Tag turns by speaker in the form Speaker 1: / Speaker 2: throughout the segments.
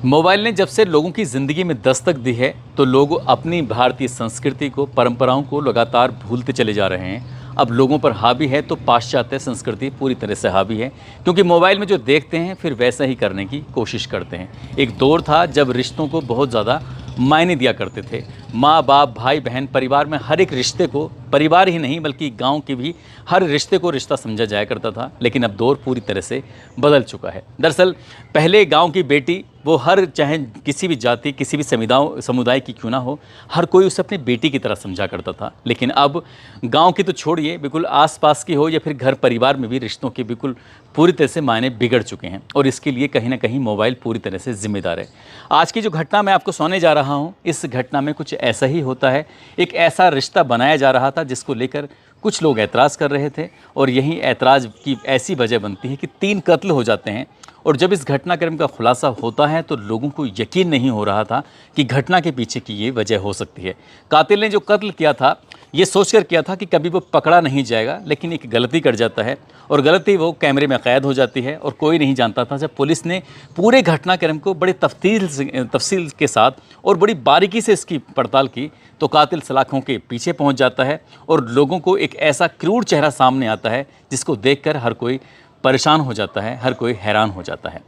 Speaker 1: Mobile ने जब से लोगों की ज़िंदगी में दस्तक दी है तो लोग अपनी भारतीय संस्कृति को, परंपराओं को लगातार भूलते चले जा रहे हैं। अब लोगों पर हावी है तो पाश्चात्य संस्कृति पूरी तरह से हावी है, क्योंकि मोबाइल में जो देखते हैं फिर वैसा ही करने की कोशिश करते हैं। एक दौर था जब रिश्तों को बहुत ज़्यादा मायने दिया करते थे। माँ बाप, भाई बहन, परिवार में हर एक रिश्ते को, परिवार ही नहीं बल्कि गांव के भी हर रिश्ते को रिश्ता समझा जाया करता था। लेकिन अब दौर पूरी तरह से बदल चुका है। दरअसल पहले गांव की बेटी, वो हर, चाहे किसी भी जाति, किसी भी समुदाय की क्यों ना हो, हर कोई उसे अपनी बेटी की तरह समझा करता था। लेकिन अब गांव की तो छोड़िए, बिल्कुल आसपास की हो या फिर घर परिवार में भी रिश्तों के बिल्कुल पूरी तरह से मायने बिगड़ चुके हैं। और इसके लिए कहीं ना कहीं मोबाइल पूरी तरह से जिम्मेदार है। आज की जो घटना मैं आपको सुनाने जा रहा हूँ, इस घटना में कुछ ऐसा ही होता है। एक ऐसा रिश्ता बनाया जा रहा था जिसको लेकर कुछ लोग ऐतराज़ कर रहे थे, और यही ऐतराज़ की ऐसी वजह बनती है कि 3 कत्ल हो जाते हैं। और जब इस घटनाक्रम का खुलासा होता है तो लोगों को यकीन नहीं हो रहा था कि घटना के पीछे की ये वजह हो सकती है। कातिल ने जो कत्ल किया था, ये सोचकर किया था कि कभी वो पकड़ा नहीं जाएगा, लेकिन एक गलती कर जाता है और गलती वो कैमरे में कैद हो जाती है और कोई नहीं जानता था। जब पुलिस ने पूरे घटनाक्रम को बड़े तफसील के साथ और बड़ी बारीकी से इसकी पड़ताल की तो कातिल सलाखों के पीछे पहुंच जाता है और लोगों को एक ऐसा क्रूर चेहरा सामने आता है जिसको देखकर हर कोई परेशान हो जाता है, हर कोई हैरान हो जाता है।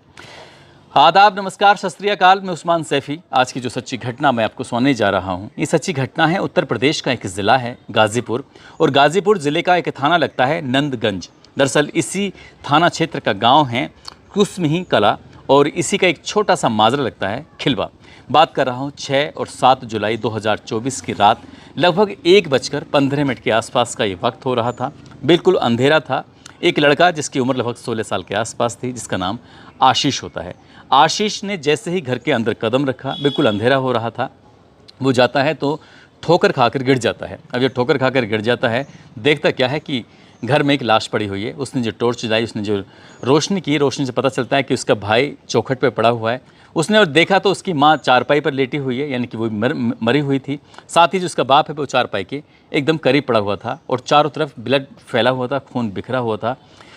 Speaker 1: आदाब, नमस्कार, सत श्री अकाल। मैं उस्मान सैफ़ी। आज की जो सच्ची घटना मैं आपको सुनाने जा रहा हूँ, ये सच्ची घटना है उत्तर प्रदेश का एक ज़िला है गाज़ीपुर, और गाज़ीपुर ज़िले का एक थाना लगता है नंदगंज। दरअसल इसी थाना क्षेत्र का गांव है कुसमी कला, और इसी का एक छोटा सा माजरा लगता है खिलवा। बात कर रहा हूँ 6 और 7 जुलाई 2024 की रात लगभग 1:15 के आसपास का ये वक्त हो रहा था। बिल्कुल अंधेरा था। एक लड़का जिसकी उम्र लगभग 16 साल के आसपास थी, जिसका नाम आशीष होता है। आशीष ने जैसे ही घर के अंदर कदम रखा, बिल्कुल अंधेरा हो रहा था, वो जाता है तो ठोकर खाकर गिर जाता है। अब जब ठोकर खाकर गिर जाता है, देखता क्या है कि घर में एक लाश पड़ी हुई है। उसने जो टॉर्च जलाई, उसने जो रोशनी की, रोशनी से पता चलता है कि उसका भाई चौखट पे पड़ा हुआ है। उसने और देखा तो उसकी माँ चारपाई पर लेटी हुई है, यानी कि वो मरी हुई थी। साथ ही जो उसका बाप है वो चारपाई के एकदम करीब पड़ा हुआ था और चारों तरफ ब्लड फैला हुआ था, खून बिखरा हुआ था।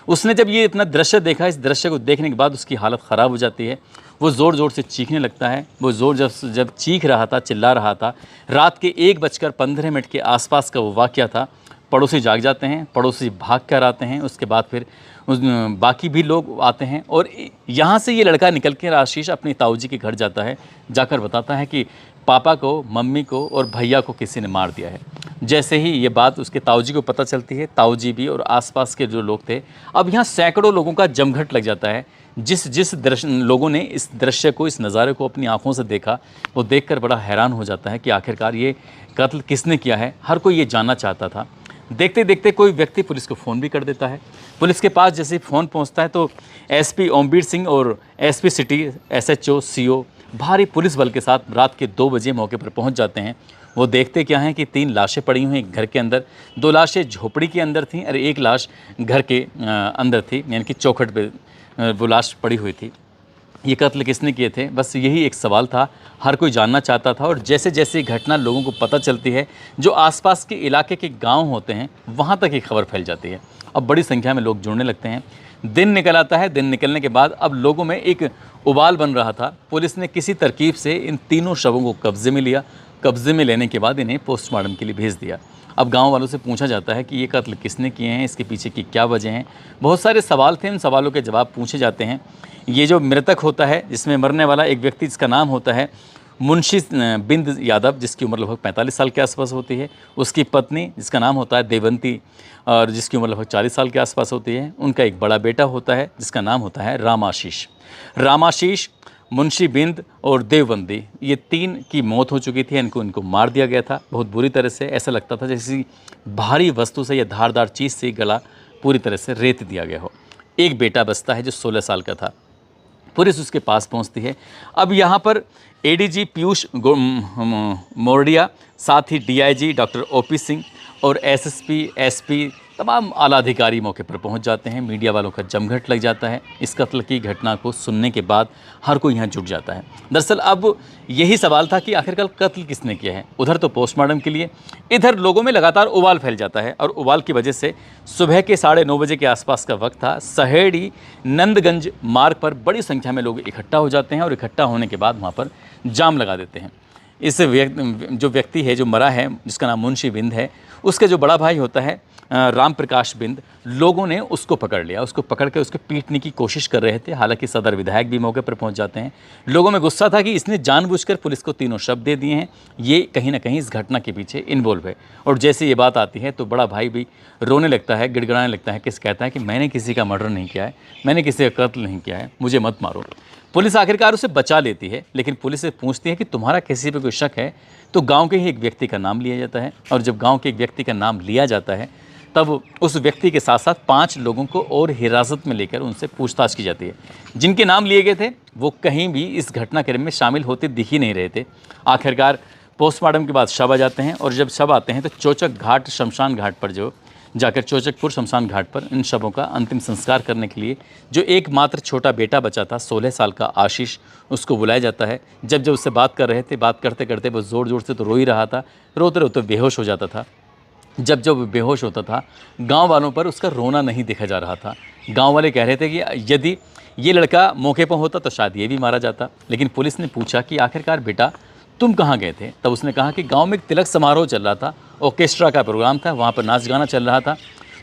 Speaker 1: उसने जब ये इतना दृश्य देखा, इस दृश्य को देखने के बाद उसकी हालत ख़राब हो जाती है। वो ज़ोर ज़ोर से चीखने लगता है। वो जब चीख रहा था, चिल्ला रहा था। रात के 1:15 के आसपास का वो वाक़या था। पड़ोसी जाग जाते हैं, पड़ोसी भाग कर आते हैं। उसके बाद फिर बाकी भी लोग आते हैं और यहाँ से ये लड़का निकल कर आशीष अपनी ताऊ जी के घर जाता है। जाकर बताता है कि पापा को, मम्मी को और भैया को किसी ने मार दिया है। जैसे ही ये बात उसके ताऊ जी को पता चलती है, ताऊ जी भी और आसपास के जो लोग थे, अब यहाँ सैकड़ों लोगों का जमघट लग जाता है। जिस लोगों ने इस दृश्य को, इस नज़ारे को अपनी आंखों से देखा, वो देखकर बड़ा हैरान हो जाता है कि आखिरकार ये कत्ल किसने किया है। हर कोई ये जानना चाहता था। देखते देखते कोई व्यक्ति पुलिस को फ़ोन भी कर देता है। पुलिस के पास जैसे फ़ोन पहुंचता है तो एसपी ओमवीर सिंह और एसपी सिटी, एसएचओ, सीओ भारी पुलिस बल के साथ रात के 2 बजे मौके पर पहुंच जाते हैं। वो देखते क्या हैं कि 3 लाशें पड़ी हुई हैं घर के अंदर। 2 लाशें झोपड़ी के अंदर थीं और 1 लाश घर के अंदर थी, यानी कि चौखट पे वो लाश पड़ी हुई थी। ये कत्ल किसने किए थे, बस यही एक सवाल था। हर कोई जानना चाहता था। और जैसे जैसे घटना लोगों को पता चलती है, जो आसपास के इलाके के गांव होते हैं, वहां तक ये खबर फैल जाती है। अब बड़ी संख्या में लोग जुड़ने लगते हैं। दिन निकल आता है। दिन निकलने के बाद अब लोगों में एक उबाल बन रहा था। पुलिस ने किसी तरकीब से इन तीनों शवों को कब्जे में लिया। कब्जे में लेने के बाद इन्हें पोस्टमार्टम के लिए भेज दिया। अब गांव वालों से पूछा जाता है कि ये कत्ल किसने किए हैं, इसके पीछे की क्या वजह हैं। बहुत सारे सवाल थे, इन सवालों के जवाब पूछे जाते हैं। ये जो मृतक होता है, जिसमें मरने वाला एक व्यक्ति, जिसका नाम होता है मुंशी बिंद यादव, जिसकी उम्र लगभग 45 साल के आसपास होती है। उसकी पत्नी, जिसका नाम होता है देवंती, और जिसकी उम्र लगभग 40 साल के आसपास होती है। उनका एक बड़ा बेटा होता है जिसका नाम होता है रामाशीष। रामाशीष, मुंशी बिंद और देवबंदी, ये 3 की मौत हो चुकी थी। इनको मार दिया गया था बहुत बुरी तरह से। ऐसा लगता था जैसे भारी वस्तु से या धारदार चीज़ से गला पूरी तरह से रेत दिया गया हो। एक बेटा बचता है जो 16 साल का था। पुलिस उसके पास पहुंचती है। अब यहाँ पर एडीजी पीयूष मोरडिया, साथ ही डीआईजी डॉक्टर ओपी सिंह और एसएसपी, एसपी तमाम आला अधिकारी मौके पर पहुंच जाते हैं, मीडिया वालों का जमघट लग जाता है। इस कत्ल की घटना को सुनने के बाद हर कोई यहाँ जुट जाता है। दरअसल अब यही सवाल था कि आखिरकार कत्ल किसने किया है। उधर तो पोस्टमार्टम के लिए, इधर लोगों में लगातार उबाल फैल जाता है और उबाल की वजह से सुबह के 9:30 बजे के आसपास का वक्त था। सहेड़ी नंदगंज मार्ग पर बड़ी संख्या में लोग इकट्ठा हो जाते हैं और इकट्ठा होने के बाद वहाँ पर जाम लगा देते हैं। इस जो व्यक्ति है जो मरा है, जिसका नाम मुंशी बिंद है, उसका जो बड़ा भाई होता है राम प्रकाश बिंद, लोगों ने उसको पकड़ लिया। उसको पकड़ के उसको पीटने की कोशिश कर रहे थे। हालांकि सदर विधायक भी मौके पर पहुंच जाते हैं। लोगों में गुस्सा था कि इसने जानबूझकर पुलिस को तीनों शब्द दे दिए हैं, ये कहीं ना कहीं इस घटना के पीछे इन्वॉल्व है। और जैसे ये बात आती है तो बड़ा भाई भी रोने लगता है, गिड़गिड़ाने लगता है, कहता है कि मैंने किसी का मर्डर नहीं किया है, मैंने किसी का कत्ल नहीं किया है, मुझे मत मारो। पुलिस आखिरकार उसे बचा लेती है, लेकिन पुलिस से पूछती है कि तुम्हारा किसी पे कोई शक है? तो गांव के ही एक व्यक्ति का नाम लिया जाता है और जब गांव के एक व्यक्ति का नाम लिया जाता है तब उस व्यक्ति के साथ साथ 5 लोगों को और हिरासत में लेकर उनसे पूछताछ की जाती है। जिनके नाम लिए गए थे वो कहीं भी इस घटनाक्रम में शामिल होते दिख ही नहीं रहे थे। आखिरकार पोस्टमार्टम के बाद शव आ जाते हैं और जब शव आते हैं तो चौचक घाट शमशान घाट पर जाकर चौचकपुर शमशान घाट पर इन शवों का अंतिम संस्कार करने के लिए जो एकमात्र छोटा बेटा बचा था 16 साल का आशीष, उसको बुलाया जाता है। जब उससे बात कर रहे थे, बात करते करते वो ज़ोर ज़ोर से तो रो ही रहा था, रोते रोते बेहोश हो जाता था। जब बेहोश होता था गांव वालों पर उसका रोना नहीं देखा जा रहा था। गांव वाले कह रहे थे कि यदि ये लड़का मौके पर होता तो शायद ये भी मारा जाता। लेकिन पुलिस ने पूछा कि आखिरकार बेटा तुम कहाँ गए थे? तब उसने कहा कि गांव में एक तिलक समारोह चल रहा था, ऑर्केस्ट्रा का प्रोग्राम था, वहाँ पर नाच गाना चल रहा था,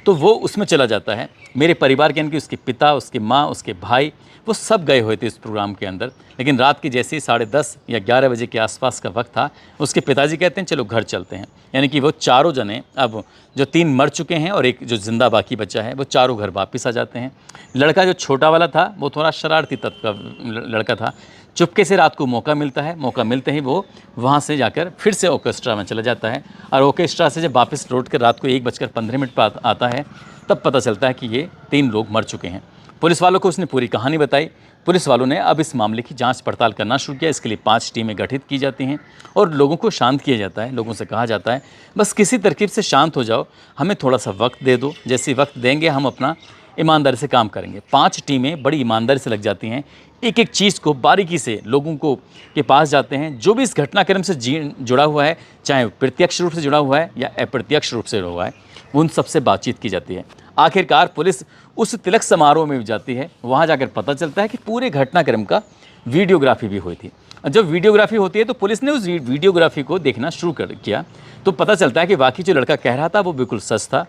Speaker 1: तो वो उसमें चला जाता है। मेरे परिवार के यानी कि उसके पिता, उसकी माँ, उसके भाई, वो सब गए हुए थे इस प्रोग्राम के अंदर। लेकिन रात की जैसे ही 10:30 या 11 बजे के आसपास का वक्त था, उसके पिताजी कहते हैं चलो घर चलते हैं। यानी कि वो चारों जने, अब जो 3 मर चुके हैं और एक जो जिंदा बाकी बचा है, वो चारों घर वापस आ जाते हैं। लड़का जो छोटा वाला था वो थोड़ा शरारती तत्व का लड़का था। चुपके से रात को मौका मिलता है, मौका मिलते ही वो वहाँ से जाकर फिर से ऑर्केस्ट्रा में चला जाता है और ऑर्केस्ट्रा से जब वापस लौट कर रात को 1:15 पर आता है तब पता चलता है कि ये 3 लोग मर चुके हैं। पुलिस वालों को उसने पूरी कहानी बताई। पुलिस वालों ने अब इस मामले की जांच पड़ताल करना शुरू किया। इसके लिए 5 टीमें गठित की जाती हैं और लोगों को शांत किया जाता है। लोगों से कहा जाता है बस किसी तरकीब से शांत हो जाओ, हमें थोड़ा सा वक्त दे दो, जैसे वक्त देंगे हम अपना ईमानदारी से काम करेंगे। 5 टीमें बड़ी ईमानदारी से लग जाती हैं, एक एक चीज़ को बारीकी से लोगों को के पास जाते हैं जो भी इस घटनाक्रम से जुड़ा हुआ है, चाहे प्रत्यक्ष रूप से जुड़ा हुआ है या अप्रत्यक्ष रूप से जुड़ा हुआ है, उन सबसे बातचीत की जाती है। आखिरकार पुलिस उस तिलक समारोह में भी जाती है। वहाँ जाकर पता चलता है कि पूरे घटनाक्रम का वीडियोग्राफी भी हुई थी। जब वीडियोग्राफी होती है तो पुलिस ने उस वीडियोग्राफी को देखना शुरू किया तो पता चलता है कि वाकई जो लड़का कह रहा था वो बिल्कुल सच था।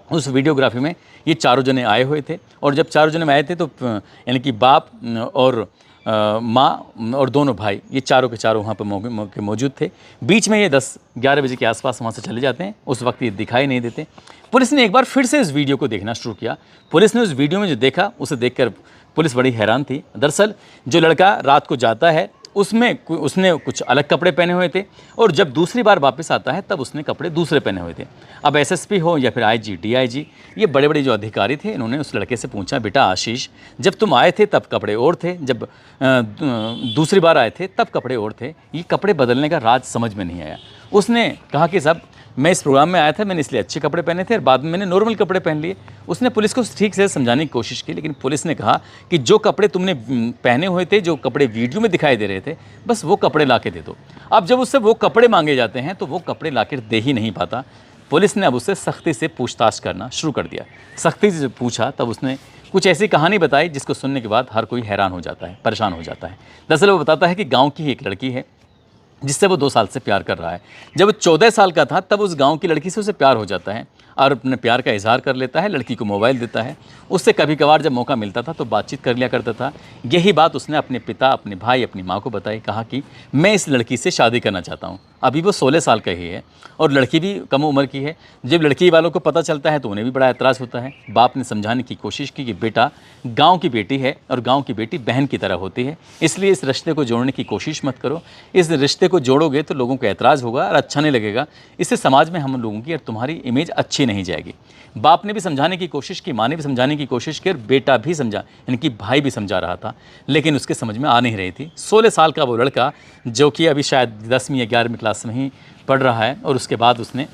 Speaker 1: उस वीडियोग्राफी में ये चारों जने आए हुए थे और जब चारों जने में आए थे तो यानी कि बाप और माँ और दोनों भाई, ये चारों के चारों वहाँ पर मौजूद थे। बीच में ये 10-11 बजे के आसपास वहाँ से चले जाते हैं। उस वक्त ये दिखाई नहीं देते। पुलिस ने एक बार फिर से इस वीडियो को देखना शुरू किया। पुलिस ने उस वीडियो में जो देखा उसे देखकर पुलिस बड़ी हैरान थी। दरअसल जो लड़का रात को जाता है उसने कुछ अलग कपड़े पहने हुए थे और जब दूसरी बार वापस आता है तब उसने कपड़े दूसरे पहने हुए थे। अब एसएसपी हो या फिर आईजी, डीआईजी, ये बड़े बड़े जो अधिकारी थे, इन्होंने उस लड़के से पूछा बेटा आशीष, जब तुम आए थे तब कपड़े और थे, जब दूसरी बार आए थे तब कपड़े और थे, ये कपड़े बदलने का राज समझ में नहीं आया। उसने कहा कि साहब मैं इस प्रोग्राम में आया था, मैंने इसलिए अच्छे कपड़े पहने थे और बाद में मैंने नॉर्मल कपड़े पहन लिए। उसने पुलिस को ठीक से समझाने की कोशिश की, लेकिन पुलिस ने कहा कि जो कपड़े तुमने पहने हुए थे, जो कपड़े वीडियो में दिखाई दे रहे थे, बस वो कपड़े ला के दे दो। अब जब उससे वो कपड़े मांगे जाते हैं तो वो कपड़े ला के दे ही नहीं पाता। पुलिस ने अब उससे सख्ती से पूछताछ करना शुरू कर दिया। सख्ती से पूछा तब उसने कुछ ऐसी कहानी बताई जिसको सुनने के बाद हर कोई हैरान हो जाता है, परेशान हो जाता है। दरअसल वो बताता है कि गाँव की एक लड़की है जिससे वो 2 साल से प्यार कर रहा है। जब वो 14 साल का था तब उस गांव की लड़की से उसे प्यार हो जाता है और अपने प्यार का इजहार कर लेता है। लड़की को मोबाइल देता है, उससे कभी कभार जब मौका मिलता था तो बातचीत कर लिया करता था। यही बात उसने अपने पिता, अपने भाई, अपनी माँ को बताई। कहा कि मैं इस लड़की से शादी करना चाहता हूँ। अभी वो 16 साल का ही है और लड़की भी कम उम्र की है। जब लड़की वालों को पता चलता है तो उन्हें भी बड़ा एतराज़ होता है। बाप ने समझाने की कोशिश की कि बेटा गांव की बेटी है और गांव की बेटी बहन की तरह होती है, इसलिए इस रिश्ते को जोड़ने की कोशिश मत करो। इस रिश्ते को जोड़ोगे तो लोगों को एतराज़ होगा और अच्छा नहीं लगेगा। इससे समाज में हम लोगों की और तुम्हारी इमेज अच्छी नहीं जाएगी। बाप ने भी समझाने की कोशिश की, माँ ने भी समझाने की कोशिश की और बेटा भी समझा, यानी कि भाई भी समझा रहा था, लेकिन उसके समझ में आ नहीं रही थी। 16 साल का वो लड़का जो कि अभी शायद 10वीं या 11वीं क्लास क्लास में ही पढ़ रहा है और उसके बाद उसने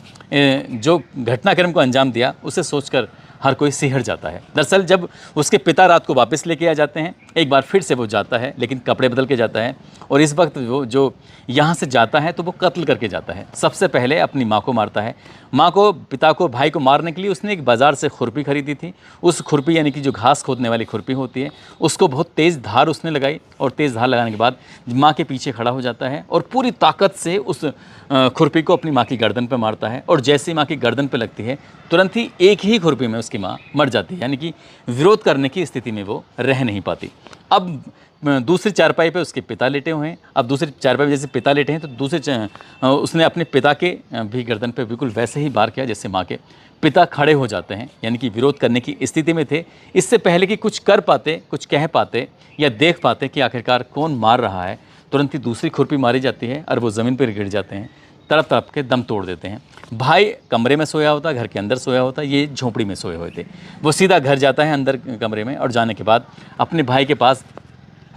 Speaker 1: जो घटनाक्रम को अंजाम दिया उसे सोचकर हर कोई सिहर जाता है। दरअसल जब उसके पिता रात को वापस लेके आ जाते हैं, एक बार फिर से वो जाता है, लेकिन कपड़े बदल के जाता है और इस वक्त वो जो यहाँ से जाता है तो वो कत्ल करके जाता है। सबसे पहले अपनी माँ को मारता है। माँ को, पिता को, भाई को मारने के लिए उसने एक बाज़ार से खुरपी खरीदी थी। उस खुरपी यानी कि जो घास खोदने वाली खुरपी होती है, उसको बहुत तेज़ धार उसने लगाई और तेज़ धार लगाने के बाद माँ के पीछे खड़ा हो जाता है और पूरी ताकत से उस खुरपी को अपनी माँ की गर्दन पर मारता है और जैसे ही माँ की गर्दन पर लगती है तुरंत ही एक ही खुरपी में उसकी माँ मर जाती है, यानी कि विरोध करने की स्थिति में वो रह नहीं पाती। अब दूसरी चारपाई पे उसके पिता लेटे हुए हैं। अब दूसरी चारपाई पे जैसे पिता लेटे हैं तो उसने अपने पिता के भी गर्दन पे बिल्कुल वैसे ही वार किया जैसे माँ के पिता खड़े हो जाते हैं, यानी कि विरोध करने की स्थिति में थे। इससे पहले कि कुछ कर पाते, कुछ कह पाते या देख पाते कि आखिरकार कौन मार रहा है, तुरंत ही दूसरी खुरपी मारी जाती है और वो ज़मीन पर गिर जाते हैं, तड़प तड़प के दम तोड़ देते हैं। भाई कमरे में सोया होता, घर के अंदर सोया होता, ये झोंपड़ी में सोए हुए थे। वो सीधा घर जाता है अंदर कमरे में और जाने के बाद अपने भाई के पास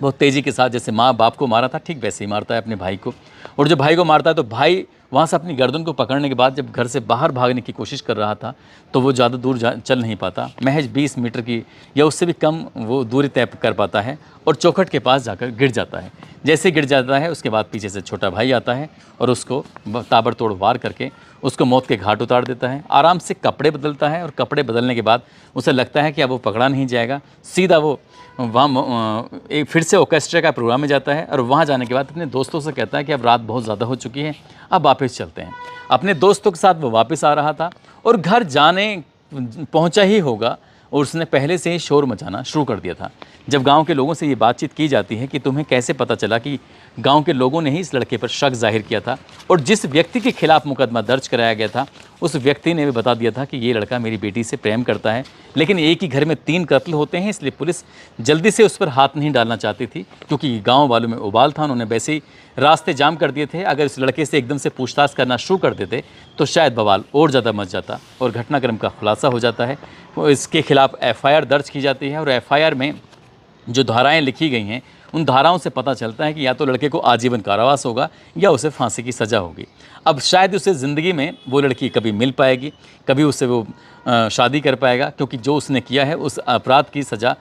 Speaker 1: बहुत तेज़ी के साथ, जैसे माँ बाप को मारा था ठीक वैसे ही मारता है अपने भाई को। और जब भाई को मारता है तो भाई वहाँ से अपनी गर्दन को पकड़ने के बाद जब घर से बाहर भागने की कोशिश कर रहा था तो वो ज़्यादा दूर चल नहीं पाता, महज 20 मीटर की या उससे भी कम वो दूरी तय कर पाता है और चौखट के पास जाकर गिर जाता है। जैसे गिर जाता है उसके बाद पीछे से छोटा भाई आता है और उसको ताबड़तोड़ वार करके उसको मौत के घाट उतार देता है। आराम से कपड़े बदलता है और कपड़े बदलने के बाद उसे लगता है कि अब वो पकड़ा नहीं जाएगा, सीधा वो वहाँ एक फिर से ऑर्केस्ट्रा का प्रोग्राम में जाता है और वहाँ जाने के बाद अपने दोस्तों से कहता है कि अब रात बहुत ज़्यादा हो चुकी है, अब वापस चलते हैं। अपने दोस्तों के साथ वो वापस आ रहा था और घर जाने पहुँचा ही होगा और उसने पहले से ही शोर मचाना शुरू कर दिया था। जब गांव के लोगों से ये बातचीत की जाती है कि तुम्हें कैसे पता चला, कि गांव के लोगों ने ही इस लड़के पर शक जाहिर किया था और जिस व्यक्ति के खिलाफ मुकदमा दर्ज कराया गया था उस व्यक्ति ने भी बता दिया था कि ये लड़का मेरी बेटी से प्रेम करता है, लेकिन एक ही घर में 3 कत्ल होते हैं इसलिए पुलिस जल्दी से उस पर हाथ नहीं डालना चाहती थी, क्योंकि गाँव वालों में उबाल था। उन्होंने वैसे ही रास्ते जाम कर दिए थे। अगर इस लड़के से एकदम से पूछताछ करना शुरू कर देते तो शायद बवाल और ज़्यादा मच जाता और घटनाक्रम का खुलासा हो जाता है। इसके खिलाफ FIR दर्ज की जाती है और FIR में जो धाराएं लिखी गई हैं उन धाराओं से पता चलता है कि या तो लड़के को आजीवन कारावास होगा या उसे फांसी की सज़ा होगी। अब शायद उसे ज़िंदगी में वो लड़की कभी मिल पाएगी, कभी उससे वो शादी कर पाएगा, क्योंकि जो उसने किया है उस अपराध की सज़ा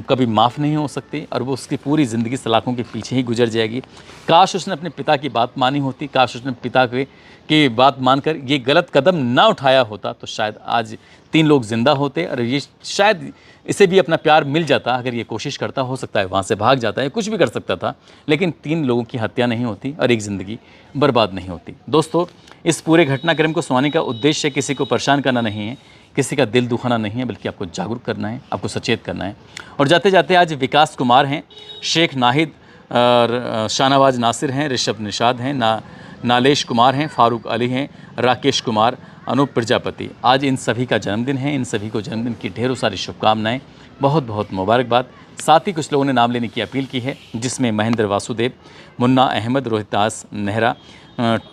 Speaker 1: कभी माफ़ नहीं हो सकती और वो उसकी पूरी ज़िंदगी सलाखों के पीछे ही गुजर जाएगी। काश उसने अपने पिता की बात मानी होती, काश उसने पिता की बात मानकर ये गलत कदम ना उठाया होता तो शायद आज 3 लोग ज़िंदा होते और ये शायद इसे भी अपना प्यार मिल जाता। अगर ये कोशिश करता, हो सकता है वहाँ से भाग जाता है, कुछ भी कर सकता था, लेकिन 3 लोगों की हत्या नहीं होती और एक ज़िंदगी बर्बाद नहीं होती। दोस्तों, इस पूरे घटनाक्रम को सुनाने का उद्देश्य किसी को परेशान करना नहीं है, किसी का दिल दुखाना नहीं है, बल्कि आपको जागरूक करना है, आपको सचेत करना है। और जाते जाते आज विकास कुमार हैं, शेख नाहिद और शाहनवाज नासिर हैं, ऋषभ निषाद हैं, नालेश कुमार हैं, फारूक अली हैं, राकेश कुमार, अनूप प्रजापति। आज इन सभी का जन्मदिन है। इन सभी को जन्मदिन की ढेरों सारी शुभकामनाएं, बहुत बहुत मुबारकबाद। साथ ही कुछ लोगों ने नाम लेने की अपील की है, जिसमें महेंद्र वासुदेव, मुन्ना अहमद, रोहितास नेहरा,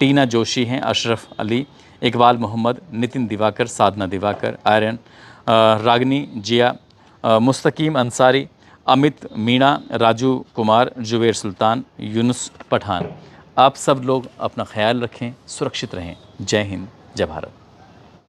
Speaker 1: टीना जोशी हैं, अशरफ अली, इकबाल मोहम्मद, नितिन दिवाकर, साधना दिवाकर, आर्यन, रागनी जिया, मुस्तकीम अंसारी, अमित मीणा, राजू कुमार, जुबेर सुल्तान, यूनुस पठान। आप सब लोग अपना ख्याल रखें, सुरक्षित रहें। जय हिंद, जय भारत।